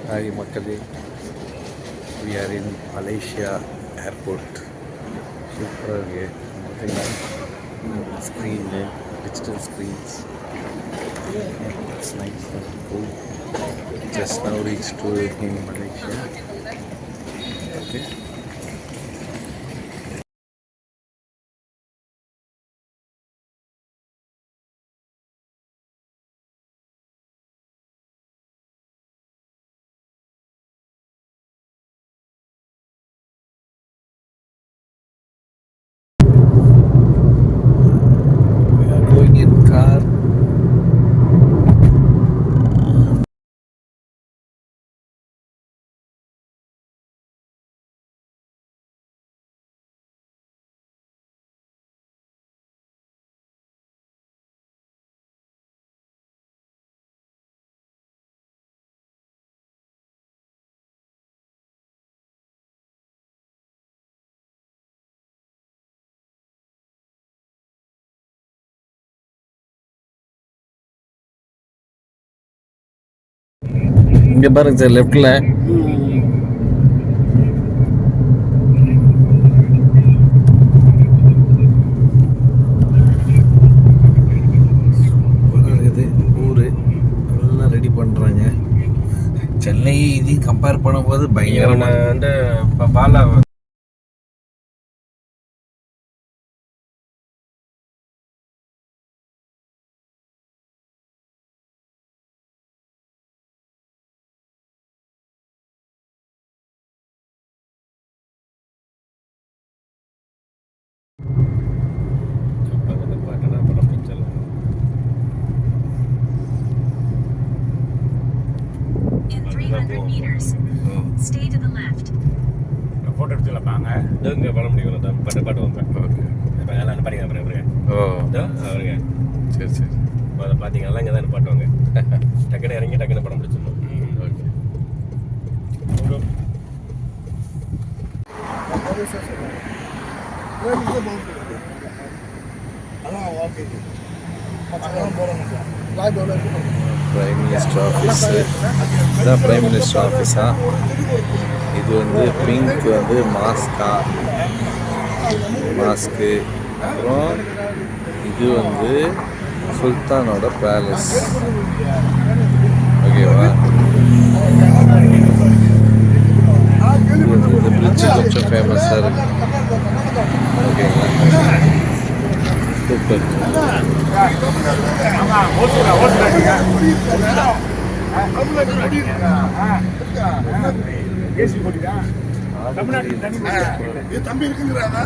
Hi மக்களே, we are in Malaysia airport. சூப்பராக இருக்குது screen, digital screens. It's nice and cool. Just now reached to in Malaysia. Okay. இங்கே பாருங்க sir, லெஃப்டில் இது ஊர் எல்லாம் ரெடி பண்ணுறாங்க. சென்னை இதையும் கம்பேர் பண்ணும்போது பயங்கரமாக வந்து இப்போ பாலா ஃபோட்டோ எடுத்துக்கலாம் வாங்க. இங்கே பண்ண முடியும் தான் பாட்டு வாங்க. ஓகே, இப்போ எல்லாம் படிங்க அப்புறம் அவருங்க. சரி சரி, அதை பார்த்தீங்கன்னா இங்கே தான் பாட்டுவாங்க. டக்குன்னு இறங்கி டக்குன்னு படம் பிடிச்சிடணும். ஓகே. பிரைம் மினிஸ்டர் ஆஃபீஸு, இதுதான் பிரைம் மினிஸ்டர் ஆஃபீஸா. இது வந்து பிங்க் வந்து மாஸ்க்கு. அப்புறம் இது வந்து சுல்தானோட பேலஸ். ஓகேவா? இது வந்து இந்த பிரிட்ஜு கொஞ்சம் ஃபேமஸாக இருக்கு. ஓகேங்களா? சூப்பர். தம்பி இருக்குங்கிறாங்க.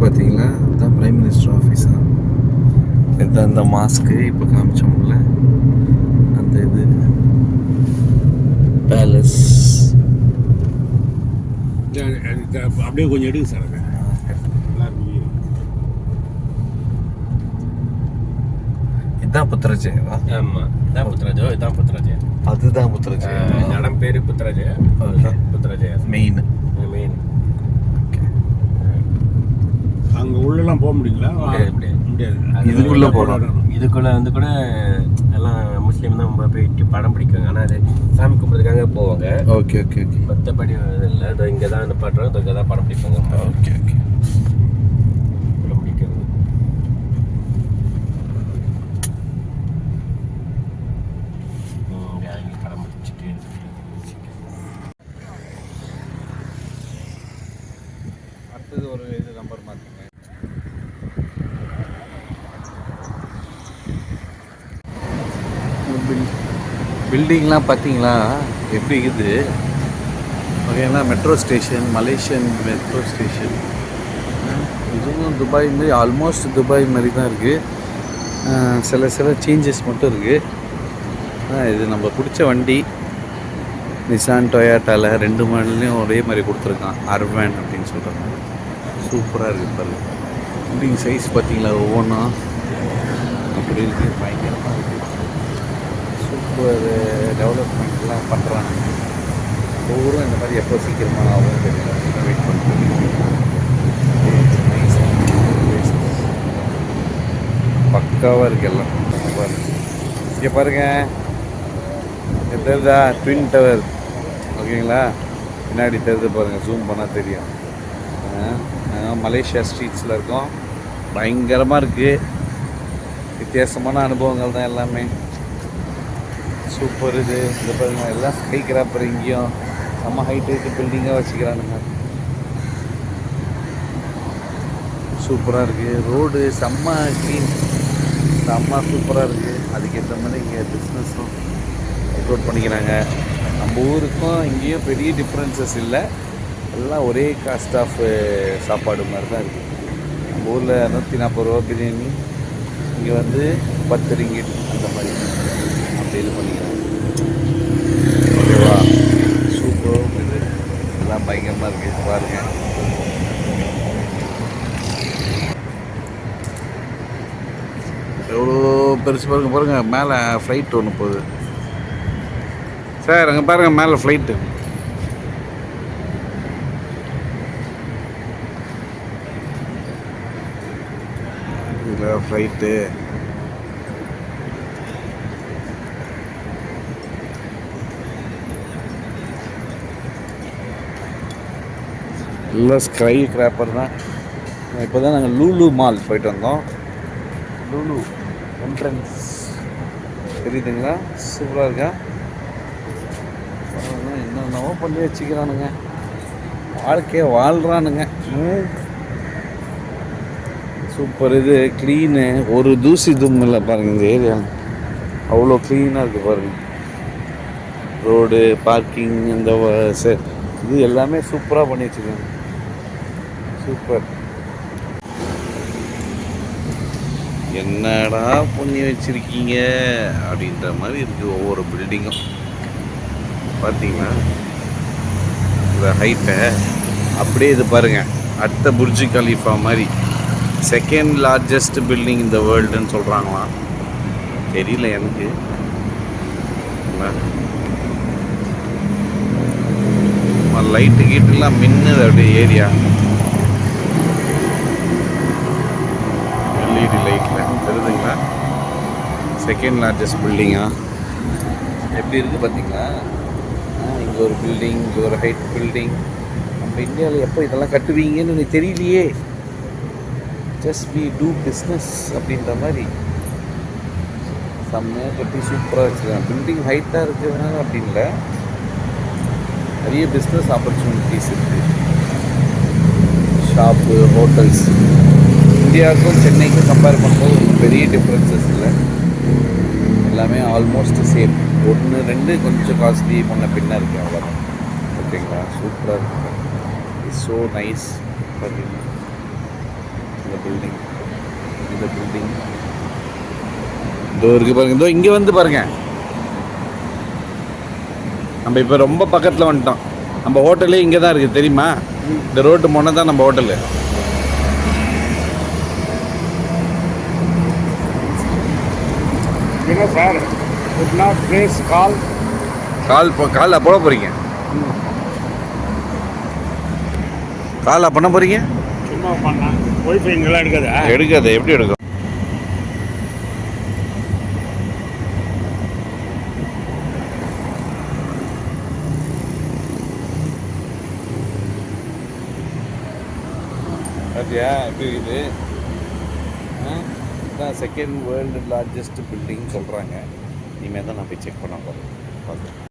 பார்த்தீங்களா, இதுதான் பிரைம் மினிஸ்டர் ஆஃபீஸா. இதுதான் அந்த மாஸ்க்கு இப்போ காமிச்சோம்ல, அந்த இது பேலஸ். அப்படியே கொஞ்சம் எடுங்க சார். இதுதான் புத்திரஜயவா? ஆமாம், இதான் புத்திரஜோ, இதுதான் புத்திரஜயா. அதுதான் புத்திரஜயா. இடம் பேர் புத்திரஜயா. புத்திரஜயா மெயின். அங்கே உள்ளெல்லாம் போக முடியல, முடியாது. இதுக்குள்ளே போகணும். இதுக்குள்ளே வந்து கூட எல்லாம் முஸ்லீம் தான் போயிட்டு படம் பிடிக்குவாங்க. ஆனால் அது சாமி கும்பிட்றதுக்காக போவாங்க. Okay okay okay. மற்றபடி இல்லை, இதோ இங்கே தான் நிப்பாட்டுறோம், இங்கே தான் படம் பிடிப்பாங்க. Okay okay. படம் பிடிக்கிறது படம் பிடிச்சிட்டு அடுத்தது ஒரு இது நம்பர் மாற்றுங்க. பில்டிங்லாம் பார்த்தீங்களா எப்படி இருக்குது? ஓகேங்களா? Metro station, Malaysian metro station. இதுவும் துபாய் மாதிரி, ஆல்மோஸ்ட் துபாய் மாதிரி தான் இருக்குது. சில சேஞ்சஸ் மட்டும் இருக்குது. இது நம்ம பிடிச்ச வண்டி. நிசான் டொயாட்டாவில் 2 மாடல்லையும் ஒரே மாதிரி கொடுத்துருக்கான். அர்வேன் அப்படின்னு சொல்கிறாங்க. சூப்பராக இருக்குது பாருங்க. வண்டிங் சைஸ் பார்த்தீங்களா, ஒவ்வொன்றும் அப்படி இருக்குது. பயங்கரமாக இருக்குது. சூப்பர் டெவலப்மெண்ட்லாம் பண்ணுறாங்க. ஒவ்வொரு இந்த மாதிரி எப்போ சீக்கிரமாக ஆகும் தெரியல. வெயிட் பண்ணுறேன். பக்காவாக இருக்குது எல்லாம். இங்கே பாருங்கள், இங்கே தெரியுதா ட்வின் டவர், ஓகேங்களா? பின்னாடி தெரியுது பாருங்கள், ஜூம் பண்ணால் தெரியும். மலேசியா ஸ்ட்ரீட்ஸில் இருக்கோம். பயங்கரமாக இருக்குது. வித்தியாசமான அனுபவங்கள் தான் எல்லாமே. சூப்பர். இது இந்த பாருங்கள், எல்லாம் ஸ்கை கிராப்பர். இங்கேயும் செம்ம ஹைட்டு பில்டிங்காக வச்சுக்கிறானுங்க. சூப்பராக இருக்குது. ரோடு செம்ம க்ளீன், செம்ம சூப்பராக இருக்குது. அதுக்கேற்ற மாதிரி இங்கே பிஸ்னஸும் ஒர்க் பண்ணிக்கிறாங்க. நம்ம ஊருக்கும் இங்கேயும் பெரிய டிஃப்ரென்சஸ் இல்லை. எல்லாம் ஒரே காஸ்ட் ஆஃப் சாப்பாடு மாதிரி தான் இருக்குது. நம்ம ஊரில் 140 ரூபா பிரியாணி, இங்கே வந்து 10 ரிங்கிட் அந்த மாதிரி அப்படி இது பண்ணிக்கிறாங்க. ஓகேவா? சூப்பராக இருக்குது. எல்லாம் பயங்கரமாக இருக்குது. பாருங்கள், எவ்வளோ பெருசு பாருங்கள். பாருங்கள், மேலே ஃப்ளைட் ஒன்று போகுது சார். அங்கே பாருங்கள், மேலே ஃப்ளைட்டு. இதில் ஃப்ளைட்டு. எல்லாம் ஸ்கை கிராப்பர் தான். இப்போ தான் நாங்கள் லூலு மால் போயிட்டு வந்தோம். லூலு என்ட்ரன்ஸ் தெரியுதுங்களா? சூப்பராக இருக்கா? என்னென்னவோ பண்ணி வச்சுக்கிறானுங்க. வாழ்க்கையை வாழ்கிறானுங்க. சூப்பர். இது க்ளீனு, ஒரு தூசி தும் இல்லை பாருங்கள். இந்த ஏரியா அவ்வளோ க்ளீனாக இருக்குது பாருங்கள். ரோடு, பார்க்கிங், இந்த இது எல்லாமே சூப்பராக பண்ணி வச்சுருக்காங்க. சூப்பர். என்னடா பண்ணி வச்சுருக்கீங்க அப்படின்ற மாதிரி இருக்குது ஒவ்வொரு பில்டிங்கும். பார்த்தீங்கன்னா இந்த ஹைட்டை அப்படியே இது பாருங்கள். அடுத்த புர்ஜ் கலீஃபா மாதிரி செகண்ட் லார்ஜஸ்ட் பில்டிங் இந்த வேர்ல்டுன்னு சொல்கிறாங்களாம். தெரியல எனக்கு. லைட்டு கீட்டுலாம் மின்னுது அப்படியே ஏரியா. எல்இடி லைட்டில் தெரியுதுங்களா? செகண்ட் லார்ஜஸ்ட் பில்டிங்கா எப்படி இருக்குது பார்த்தீங்களா? இங்கே ஒரு பில்டிங், இங்கே ஒரு ஹைட் பில்டிங். நம்ம இந்தியாவில் எப்போ இதெல்லாம் கட்டுவீங்கன்னு எனக்கு தெரியலையே. ஜஸ்ட் வி டூ பிஸ்னஸ் அப்படின்ற மாதிரி செம்மையாக கட்டி சூப்பராக வச்சுருக்காங்க. பில்டிங் ஹைட்டாக இருக்கிறதுனால அப்படி இல்லை, நிறைய பிஸ்னஸ் ஆப்பர்ச்சுனிட்டிஸ் இருக்குது. Shop, hotels. இந்தியாவுக்கும் சென்னைக்கும் கம்பேர் பண்ணும்போது பெரிய டிஃப்ரென்சஸ் இல்லை. எல்லாமே ஆல்மோஸ்ட் சேம். 1 2 கொஞ்சம் காஸ்ட்லி முன்ன பின்ன இருக்குது, அவ்வளோதான். ஓகேங்களா? சூப்பராக இருக்குது. It's so nice. பார்த்தீங்கன்னா இந்த பில்டிங் இதோ இருக்குது பாருங்கள். இதோ இங்கே வந்து பாருங்கள், நம்ம இப்போ ரொம்ப பக்கத்தில் வந்துட்டோம். நம்ம ஹோட்டலே இங்கே தான் இருக்குது தெரியுமா? இந்த ரோட்டு முன்னே தான் நம்ம ஹோட்டலு. சார் பிளேஸ் கால் போட போகிறீங்க? கால் பண்ண போகிறீங்க? சும்மா பண்ண ஒய்ஃபை இங்கெல்லாம் எடுக்காது. எப்படி எடுக்கும்? பார்த்தியா எப்படி இருக்குது? இதுதான் செகண்ட் வேர்ல்டு லார்ஜஸ்ட் பில்டிங் சொல்கிறாங்க. இனிமேல் தான் நான் போய் செக் பண்ண போகிறேன்.